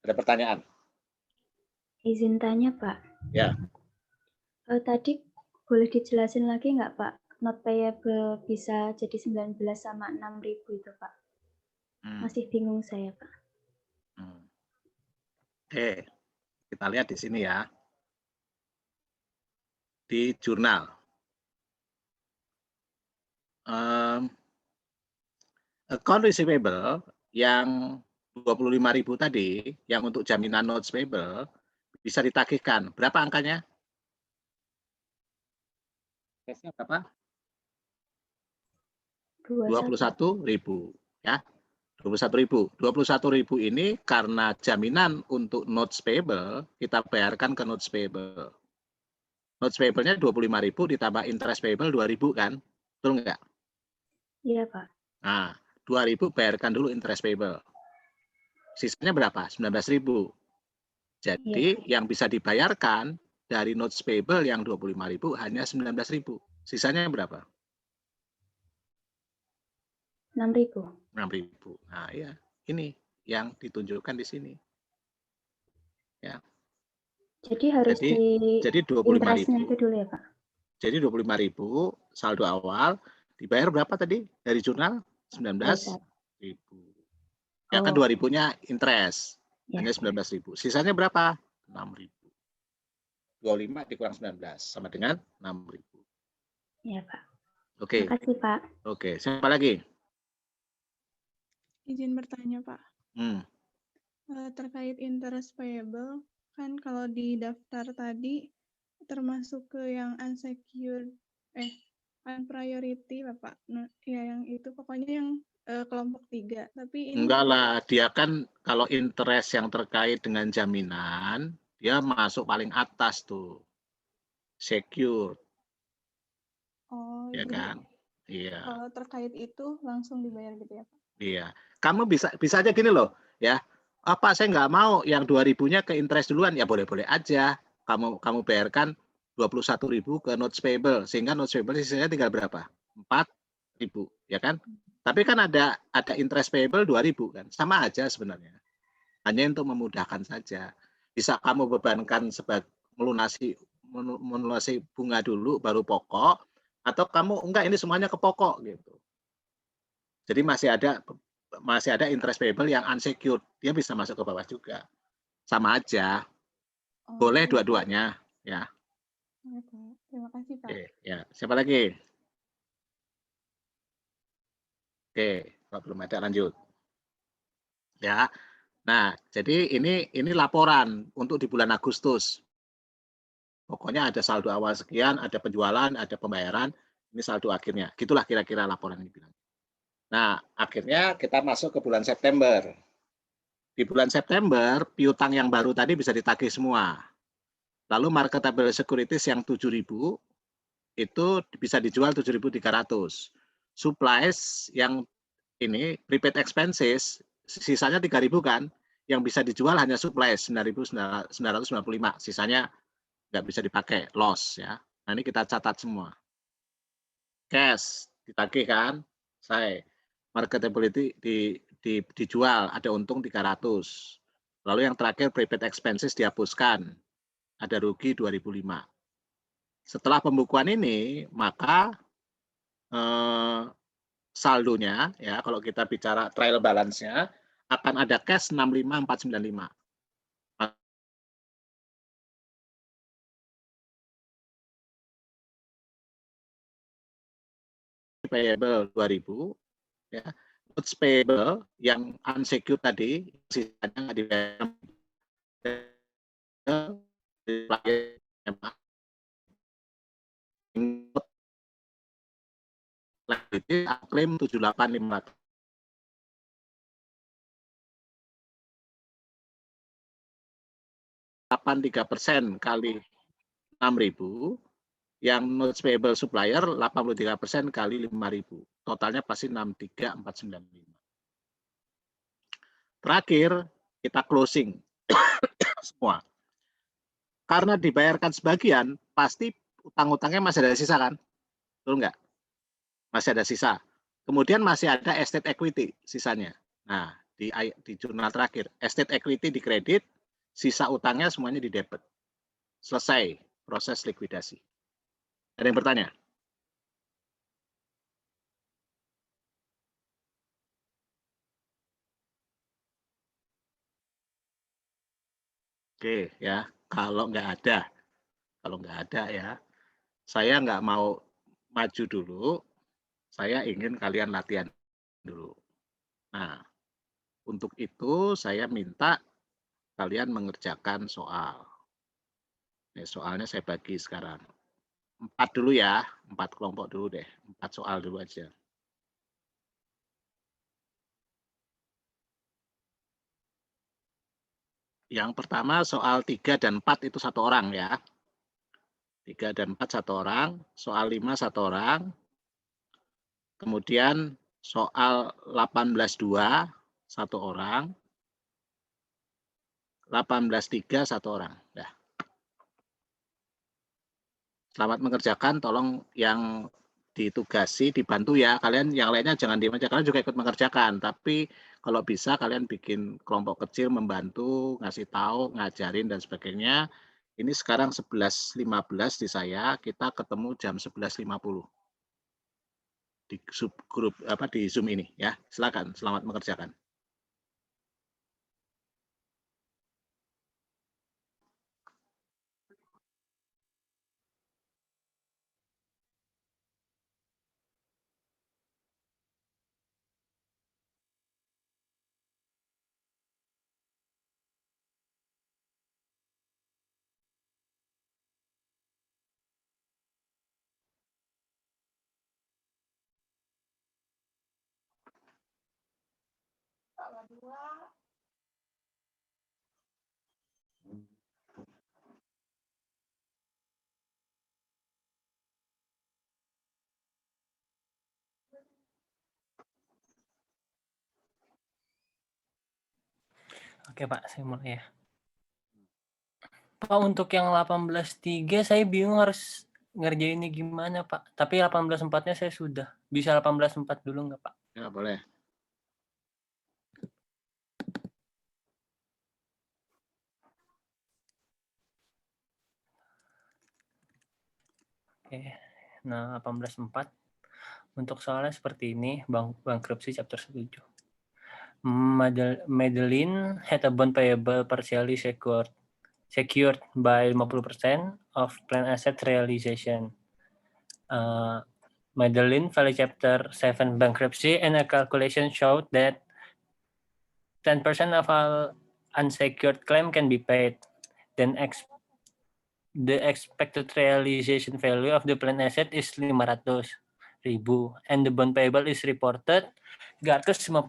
Ada pertanyaan? Izin tanya, Pak. Ya. Tadi boleh dijelasin lagi nggak, Pak? Not payable bisa jadi 19 sama 6.000 itu, Pak. Masih bingung saya, Pak. Oke, kita lihat di sini ya. Di jurnal. Account receivable yang 25.000 tadi, yang untuk jaminan notes payable, bisa ditagihkan. Berapa angkanya? Cashnya berapa? 21.000, ya. 21.000. 21.000 ini karena jaminan untuk notes payable, kita bayarkan ke notes payable. Notes payable-nya 25.000 ditambah interest payable 2.000 kan? Betul nggak? Iya, Pak. Nah, 2.000 bayarkan dulu interest payable. Sisanya berapa? 19.000. Jadi yang bisa dibayarkan dari notes payable yang 25.000 hanya 19.000. Sisanya berapa? 6.000. 6.000. Nah, ya, ini yang ditunjukkan di sini. Ya. Jadi harus jadi 25.000 itu dulu ya, Pak. Jadi 25.000 saldo awal dibayar berapa tadi dari jurnal? 19.000. Ya kan 2.000-nya interest. Ya. Hanya 19.000. Sisanya berapa? 6.000. 25 dikurang 19 sama dengan 6.000. Iya, Pak. Oke, Makasih, Pak. oke. Siapa lagi? Izin bertanya, Pak. Hmm. Terkait interest payable, kan kalau di daftar tadi termasuk ke yang unsecured, unpriority, Bapak. Nah, ya yang itu pokoknya yang kelompok 3. Tapi ini Enggak lah, dia kan kalau interest yang terkait dengan jaminan, dia masuk paling atas tuh. Secure, oh, ya jadi kan? Iya. kalau terkait itu langsung dibayar gitu ya, Pak? Iya. Kamu bisa aja gini loh, ya. Apa saya nggak mau yang 2.000-nya ke interest duluan, ya boleh-boleh aja. Kamu bayarkan 21.000 ke notes payable, sehingga notes payable sisanya tinggal berapa? 4.000, ya kan? Tapi kan ada interest payable 2.000 kan, sama aja sebenarnya. Hanya untuk memudahkan saja. Bisa kamu bebankan sebagai melunasi bunga dulu, baru pokok, atau kamu enggak ini semuanya ke pokok gitu. Jadi masih ada interest payable yang unsecured, dia bisa masuk ke bawah juga, sama aja, boleh dua-duanya, ya. Terima kasih, Pak. Oke, ya. Siapa lagi? Oke, kalau belum ada lanjut. Ya. Nah, jadi ini laporan untuk di bulan Agustus. Pokoknya ada saldo awal sekian, ada penjualan, ada pembayaran, ini saldo akhirnya. Gitulah kira-kira laporan ini bilang. Nah, akhirnya kita masuk ke bulan September. Di bulan September, piutang yang baru tadi bisa ditagih semua. Lalu marketable securities yang 7.000 itu bisa dijual 7.300. Supplies yang ini prepaid expenses sisanya 3.000 kan, yang bisa dijual hanya supplies 9.995, sisanya nggak bisa dipakai, loss ya. Nah ini kita catat semua. Cash ditagih kan, saya marketability dijual ada untung 300. Lalu yang terakhir prepaid expenses dihapuskan, ada rugi 2005. Setelah pembukuan ini, maka saldonya ya kalau kita bicara trial balance-nya akan ada cash 65495. Payable 2000 ya. Notes payable yang unsecured tadi sisanya nggak dibayar klaim 78.500. 83% kali 6.000, yang notes payable supplier 83% kali 5.000. Totalnya pasti 63.495. Terakhir, kita closing semua. Karena dibayarkan sebagian, pasti utang-utangnya masih ada sisa kan? Betul nggak? Masih ada sisa. Kemudian masih ada estate equity sisanya. Nah, di jurnal terakhir, estate equity di kredit, sisa utangnya semuanya di debit. Selesai proses likuidasi. Ada yang bertanya? Oke ya, kalau nggak ada ya, saya nggak mau maju dulu, saya ingin kalian latihan dulu. Nah, untuk itu saya minta kalian mengerjakan soal. Ini soalnya saya bagi sekarang. 4 dulu ya, 4 kelompok dulu deh, 4 soal dulu aja. Yang pertama soal 3 dan 4 itu 1 orang ya. 3 dan 4 1 orang, soal 5 1 orang. Kemudian soal 18.2 1 orang. 18.3 1 orang. Dah. Selamat mengerjakan, tolong yang ditugasi dibantu ya. Kalian yang lainnya jangan diam aja, kalian juga ikut mengerjakan. Tapi kalau bisa kalian bikin kelompok kecil membantu, ngasih tahu, ngajarin dan sebagainya. Ini sekarang 11.15 di saya, kita ketemu jam 11.50 di grup di Zoom ini ya. Silakan, selamat mengerjakan. Oke Pak, saya mulai ya. Pak, untuk yang 18.3 saya bingung harus ngerjainnya gimana Pak. Tapi 18.4-nya saya sudah. Bisa 18.4 dulu nggak Pak? Ya, boleh. Oke. Nah, 18.4. Untuk soalnya seperti ini, bankruptcy chapter 7. Madeline had a bond payable partially secured by 50% of plan asset realization. Madeline filed chapter 7 bankruptcy and a calculation showed that 10% of all unsecured claim can be paid. Then the expected realization value of the plan asset is 500.000 and the bond payable is reported 350.000.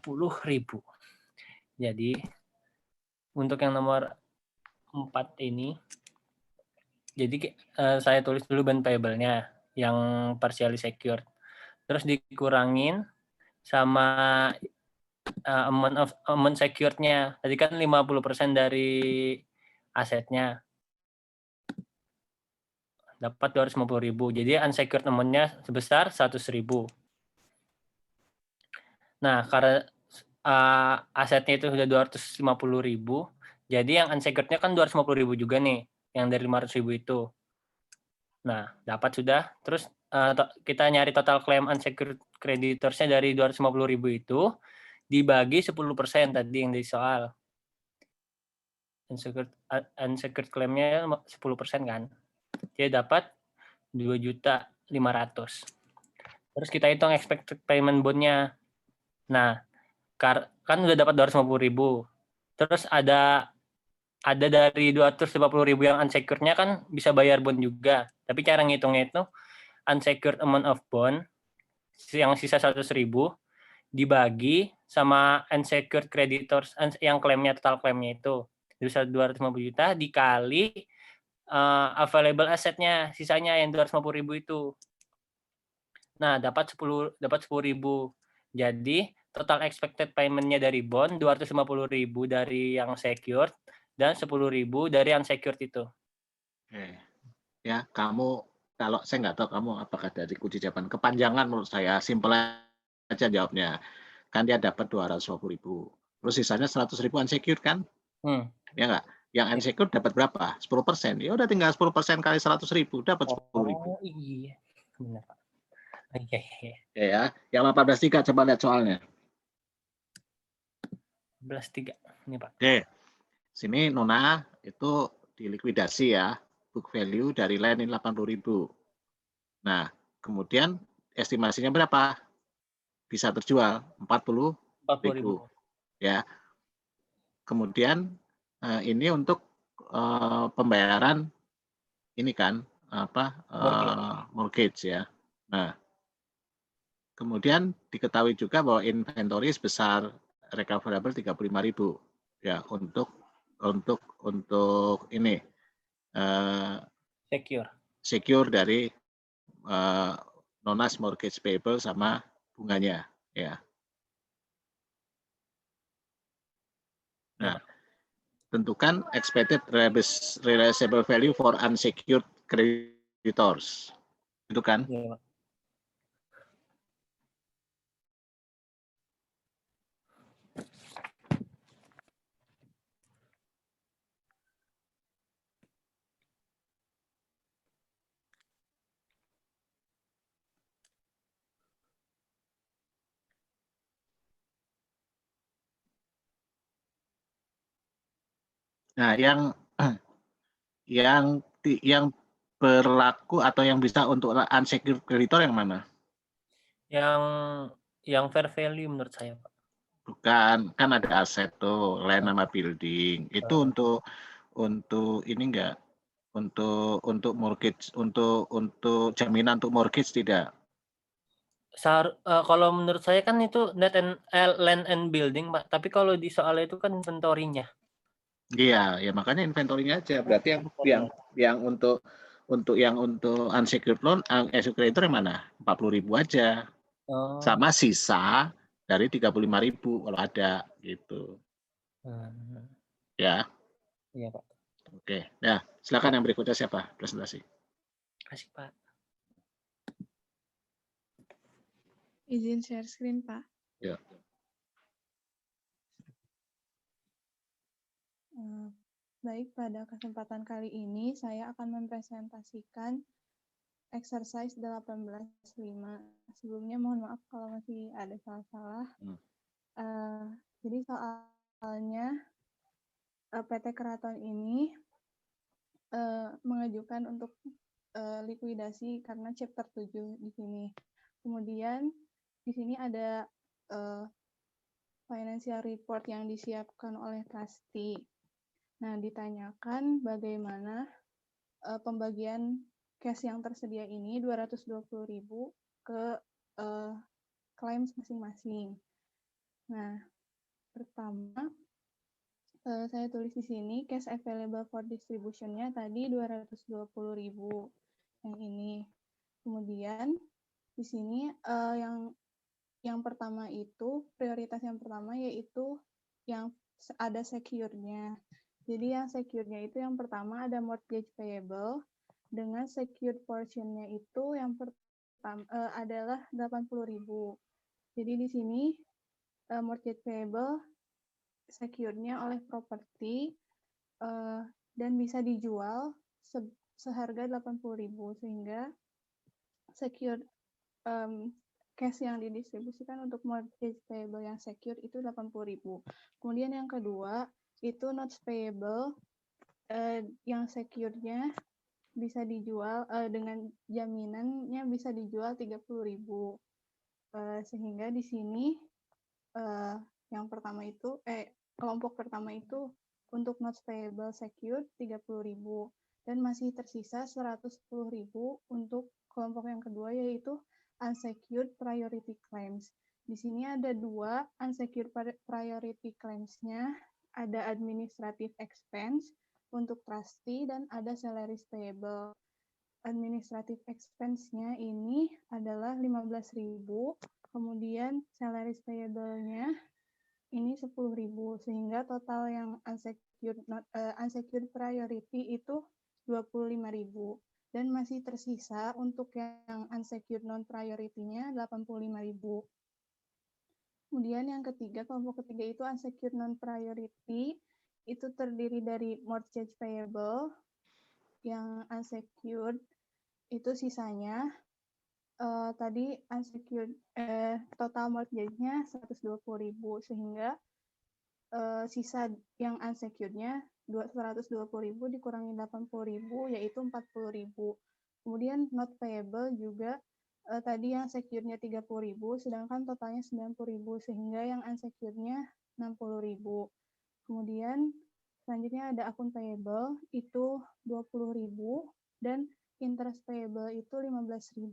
Jadi untuk yang nomor 4 ini, jadi saya tulis dulu bond payable-nya yang partially secured. Terus dikurangin sama amount secured-nya. Tadi kan 50% dari asetnya. Dapat 250.000. Jadi unsecured amount-nya sebesar 100.000. Nah, karena asetnya itu sudah 250.000, jadi yang unsecured-nya kan 250.000 juga nih, yang dari 500.000 itu. Nah, dapat sudah. Terus kita nyari total claim unsecured creditors-nya dari 250.000 itu, dibagi 10% tadi yang di soal. Unsecured claim-nya 10% kan. Jadi dapat 2.500.000. Terus kita hitung expected payment bond-nya. Nah, kan udah dapat 250.000. Terus ada dari 250.000 yang unsecured-nya kan bisa bayar bond juga. Tapi cara ngitungnya itu unsecured amount of bond yang sisa 100.000 dibagi sama unsecured creditors yang klaimnya, total klaimnya itu. Jadi 250 juta dikali available assetnya, sisanya yang 250.000 itu. Nah, dapat 10.000. Jadi total expected payment-nya dari bond 250.000 dari yang secured dan 10.000 dari unsecured itu. Oke. Ya, kamu kalau saya nggak tahu kamu apakah dari kunci jawaban kepanjangan, menurut saya simpel aja jawabnya. Kan dia dapat 250.000. Terus sisanya 100.000 unsecured kan? Ya nggak? Yang unsecured dapat berapa? 10%. Ya udah tinggal 10% kali 100.000 dapat 10.000. Oh iya, benar Pak. Iya. Ya, yang 18.3 coba lihat soalnya. 18.3 ini Pak. Oke. Sini Nona itu dilikuidasi ya. Book value dari land ini 80.000. Nah, kemudian estimasinya berapa? Bisa terjual 40.000. Ya. Kemudian ini untuk pembayaran ini kan mortgage ya. Nah, kemudian diketahui juga bahwa inventory sebesar recoverable 35.000 ya untuk ini secure dari non-as mortgage payable sama bunganya ya. Nah, tentukan expected realizable value for unsecured creditors. Itu kan? Ya. Nah, yang berlaku atau yang bisa untuk unsecured creditor yang mana? Yang fair value menurut saya, Pak. Bukan, kan ada aset tuh, land sama building. Itu untuk ini enggak? Untuk mortgage, untuk jaminan untuk mortgage tidak? Kalau menurut saya kan itu land and building, Pak, tapi kalau di soal itu kan inventory-nya. Iya, ya makanya inventory-nya aja. Berarti yang untuk unsecured loan, secured creditor yang mana? 40.000 aja. Oh. Sama sisa dari 35.000 kalau ada gitu. Ya. Iya, Pak. Oke. Ya, silakan yang berikutnya siapa? Presentasi. Kasih, Pak. Izin share screen, Pak. Ya. Baik, pada kesempatan kali ini saya akan mempresentasikan exercise 18.5. Sebelumnya mohon maaf kalau masih ada salah-salah. Jadi soalnya PT Keraton ini mengajukan untuk likuidasi karena chapter 7 di sini. Kemudian di sini ada financial report yang disiapkan oleh trustee. Nah, ditanyakan bagaimana pembagian cash yang tersedia ini 220.000 ke claims masing-masing. Nah, pertama saya tulis di sini cash available for distribution-nya tadi 220.000 yang ini. Kemudian di sini yang pertama itu prioritas yang pertama yaitu yang ada secure-nya. Jadi yang secure-nya itu yang pertama ada mortgage payable dengan secured portion-nya itu yang pertama adalah 80.000. Jadi di sini mortgage payable secured-nya oleh properti dan bisa dijual seharga 80.000 sehingga secured cash yang didistribusikan untuk mortgage payable yang secure itu 80.000. Kemudian yang kedua itu notes payable yang secure-nya bisa dijual dengan jaminannya bisa dijual 30.000. Sehingga di sini yang pertama itu kelompok pertama itu untuk notes payable secured 30.000 dan masih tersisa 110.000 untuk kelompok yang kedua yaitu unsecured priority claims. Di sini ada dua unsecured priority claims-nya, ada administrative expense untuk trustee dan ada salaries payable. Administrative expense-nya ini adalah 15.000, kemudian salaries payable-nya ini 10.000 sehingga total yang unsecured priority itu 25.000 dan masih tersisa untuk yang unsecured non priority-nya 85.000. Kemudian yang ketiga, kelompok ketiga itu unsecured non priority itu terdiri dari mortgage payable yang unsecured itu sisanya tadi unsecured total mortgage-nya 120.000 sehingga sisa yang unsecured-nya 120.000 dikurangi 80.000 yaitu 40.000. Kemudian not payable juga tadi yang secured-nya 30.000 sedangkan totalnya 90.000 sehingga yang unsecured-nya 60.000. Kemudian selanjutnya ada akun payable itu 20.000 dan interest payable itu 15.000.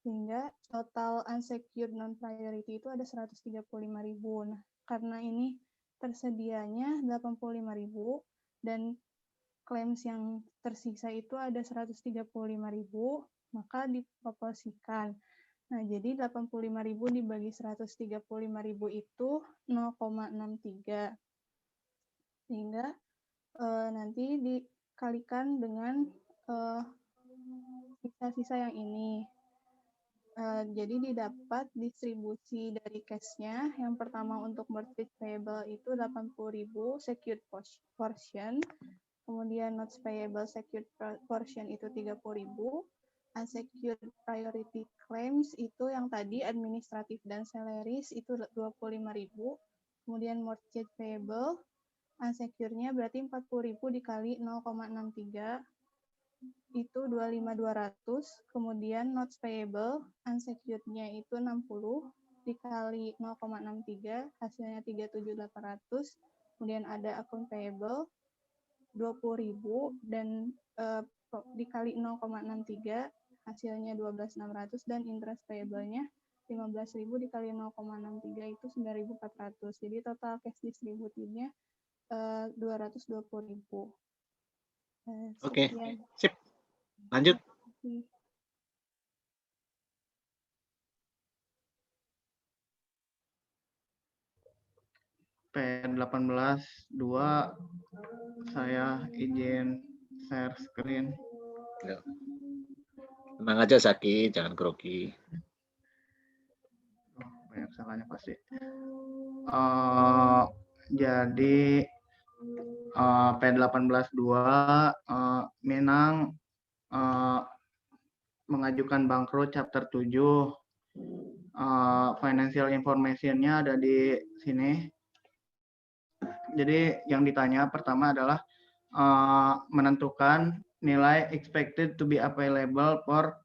Sehingga total unsecured non-priority itu ada 135.000. Nah, karena ini tersedianya 85.000 dan claims yang tersisa itu ada 135.000, maka diproporsikan. Nah, jadi 85.000 dibagi 135.000 itu 0,63. Sehingga nanti dikalikan dengan sisa-sisa yang ini. Jadi didapat distribusi dari cash-nya. Yang pertama untuk mortgage payable itu 80.000 secured portion. Kemudian notes payable secured portion itu 30.000. Unsecured priority claims itu yang tadi administratif dan salaries itu 25.000. Kemudian mortgage payable unsecured-nya berarti 40.000 dikali 0,63 itu 25.200, kemudian notes payable unsecured-nya itu 60 dikali 0,63 hasilnya 37.800, kemudian ada akun payable 20.000 dan dikali 0,63 hasilnya 12.600 dan interest payable-nya 15.000 dikali 0,63 itu 9.400. Jadi total cash distributifnya 220.000. Oke, Sekian. sip. Lanjut. P18.2 saya izin share screen. Ya. Tenang aja Zaki, jangan grogi. Banyak salahnya pasti. Jadi P18.2 Minang mengajukan bangkrut chapter 7. Financial information-nya ada di sini. Jadi yang ditanya pertama adalah menentukan nilai expected to be available for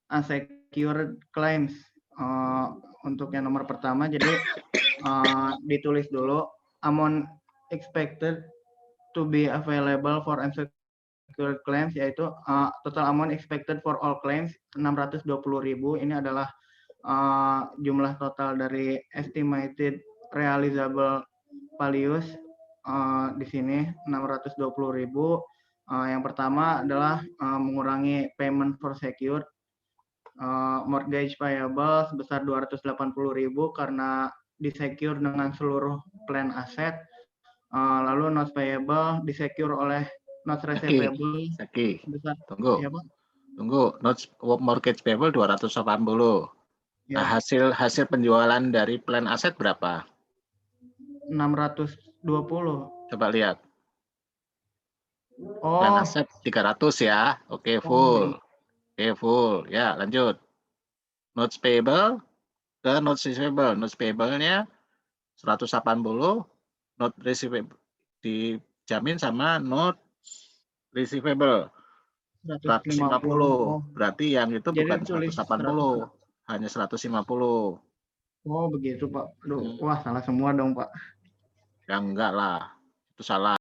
unsecured claims. Untuk yang nomor pertama, jadi ditulis dulu amount expected to be available for unsecured claims, yaitu total amount expected for all claims 620.000. Ini adalah jumlah total dari estimated realizable values di sini 620.000. Yang pertama adalah mengurangi payment for secured, mortgage payable sebesar 280.000 karena disecure dengan seluruh plan aset. Lalu notes payable disecure oleh notes receivable. Zaki, sebesar, tunggu. ya, Pak? Tunggu, notes mortgage payable 280. Ya. Nah, hasil penjualan dari plan aset berapa? 620. Coba lihat. Oh. Plan aset 300 ya. Oke, full. Oke, full. Ya, lanjut. Notes payable ke notes receivable. Notes payable-nya 180, note receivable dijamin sama note receivable 150. Berarti yang itu Jadi bukan tulis 180, hanya 150. Oh, begitu, Pak. Aduh, wah salah semua dong, Pak. Ya enggak lah. Itu salah.